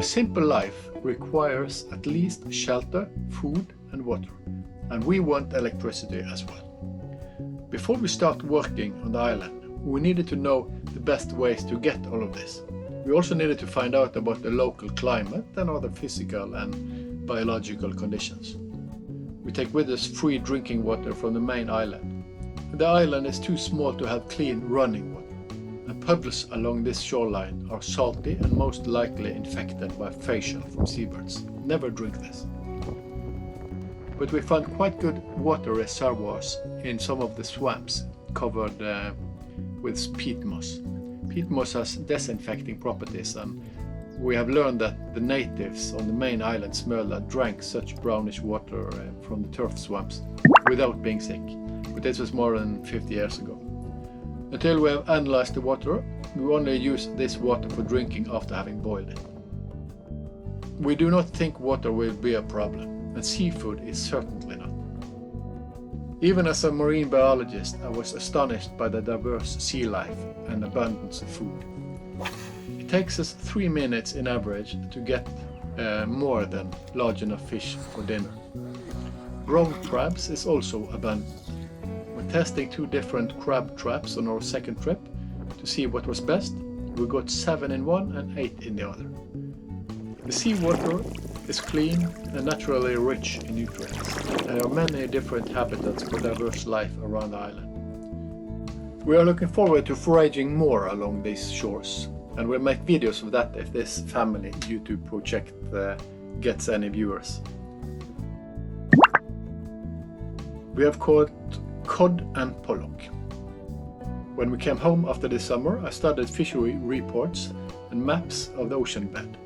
A simple life requires at least shelter, food and water, and we want electricity as well. Before we start working on the island, we needed to know the best ways to get all of this. We also needed to find out about the local climate and other physical and biological conditions. We take with us free drinking water from the main island. The island is too small to have clean running water, and puddles along this shoreline are salty and most likely infected by facial from seabirds. Never drink this. But we found quite good water reservoirs in some of the swamps covered with peat moss. Peat moss has disinfecting properties, and we have learned that the natives on the main island Smøla drank such brownish water from the turf swamps without being sick. But this was more than 50 years ago. Until we have analyzed the water, we only use this water for drinking after having boiled it. We do not think water will be a problem, and seafood is certainly not. Even as a marine biologist, I was astonished by the diverse sea life and abundance of food. It takes us 3 minutes in average to get more than large enough fish for dinner. Ground crabs is also abundant. We're testing 2 different crab traps on our second trip to see what was best. We got 7 in one and 8 in the other. The seawater is clean and naturally rich in nutrients. There are many different habitats for diverse life around the island. We are looking forward to foraging more along these shores, and we'll make videos of that if this family YouTube project gets any viewers. We have caught cod and pollock. When we came home after the summer, I studied fishery reports and maps of the ocean bed.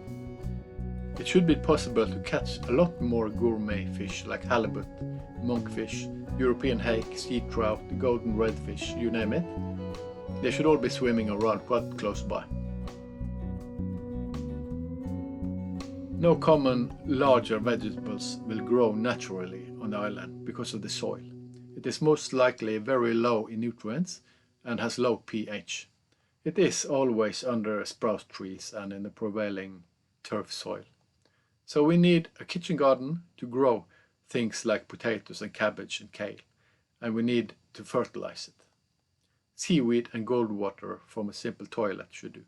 It should be possible to catch a lot more gourmet fish like halibut, monkfish, European hake, sea trout, golden redfish, you name it. They should all be swimming around quite close by. No common larger vegetables will grow naturally on the island because of the soil. It is most likely very low in nutrients and has low pH. It is always under sprout trees and in the prevailing turf soil. So we need a kitchen garden to grow things like potatoes and cabbage and kale, and we need to fertilize it. Seaweed and goldwater from a simple toilet should do.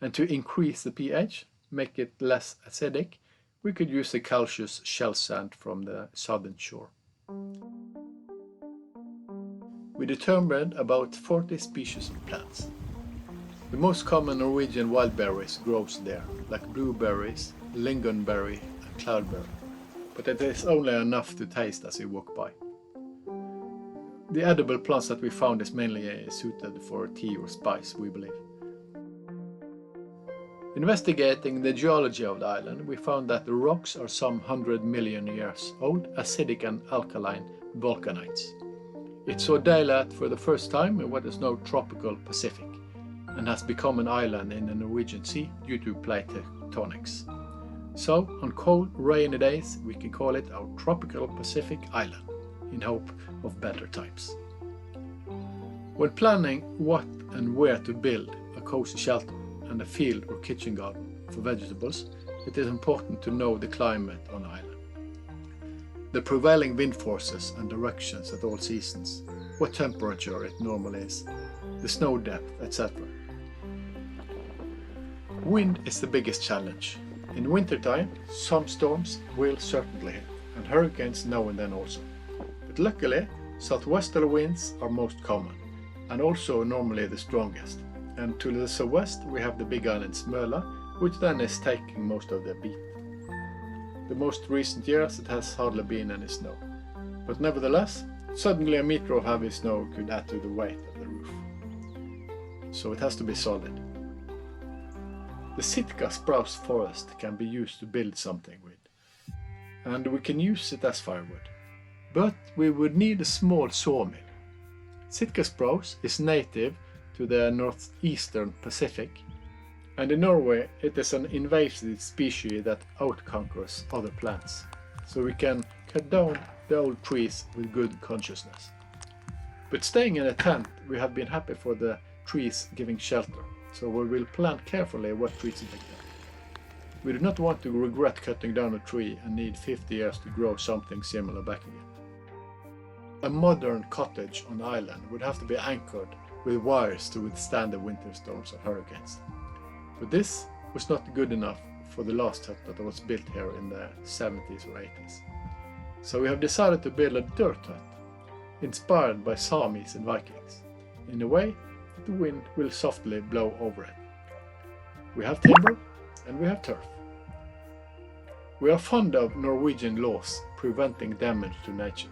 And to increase the pH, make it less acidic, we could use the calcareous shell sand from the southern shore. We determined about 40 species of plants. The most common Norwegian wild berries grows there, like blueberries, lingonberry and cloudberry, but it is only enough to taste as you walk by. The edible plants that we found is mainly suited for tea or spice, we believe. Investigating the geology of the island, we found that the rocks are some 100 million years old, acidic and alkaline volcanites. It saw daylight for the first time in what is now tropical Pacific, and has become an island in the Norwegian Sea due to plate tectonics. So, on cold, rainy days, we can call it our tropical Pacific island, in hope of better times. When planning what and where to build a cozy shelter and a field or kitchen garden for vegetables, it is important to know the climate on the island. The prevailing wind forces and directions at all seasons, what temperature it normally is, the snow depth, etc. Wind is the biggest challenge. In wintertime, some storms will certainly hit, and hurricanes now and then also. But luckily, southwesterly winds are most common, and also normally the strongest. And to the southwest we have the big island Smøla, which then is taking most of the beat. The most recent years it has hardly been any snow. But nevertheless, suddenly a meter of heavy snow could add to the weight of the roof. So it has to be solid. The Sitka spruce forest can be used to build something with, and we can use it as firewood. But we would need a small sawmill. Sitka spruce is native to the northeastern Pacific, and in Norway it is an invasive species that outconquers other plants. So we can cut down the old trees with good consciousness. But staying in a tent, we have been happy for the trees giving shelter. So we will plan carefully what trees to take down. We do not want to regret cutting down a tree and need 50 years to grow something similar back again. A modern cottage on the island would have to be anchored with wires to withstand the winter storms and hurricanes. But this was not good enough for the last hut that was built here in the 70s or 80s. So we have decided to build a dirt hut, inspired by Samis and Vikings, in a way that the wind will softly blow over it. We have timber and we have turf. We are fond of Norwegian laws preventing damage to nature.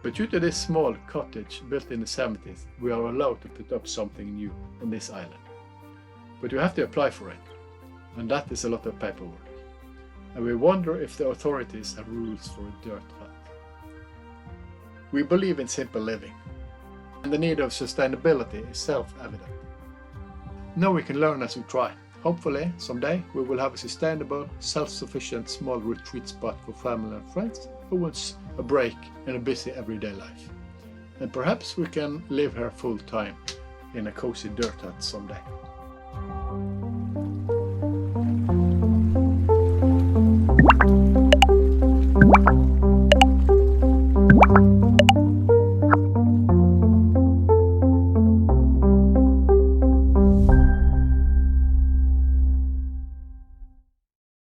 But due to this small cottage built in the 70s, we are allowed to put up something new on this island. But you have to apply for it, and that is a lot of paperwork. And we wonder if the authorities have rules for a dirt hut. We believe in simple living, and the need of sustainability is self-evident. Now we can learn as we try. Hopefully, someday we will have a sustainable, self-sufficient small retreat spot for family and friends who wants a break in a busy everyday life. And perhaps we can live here full time in a cozy dirt hut someday.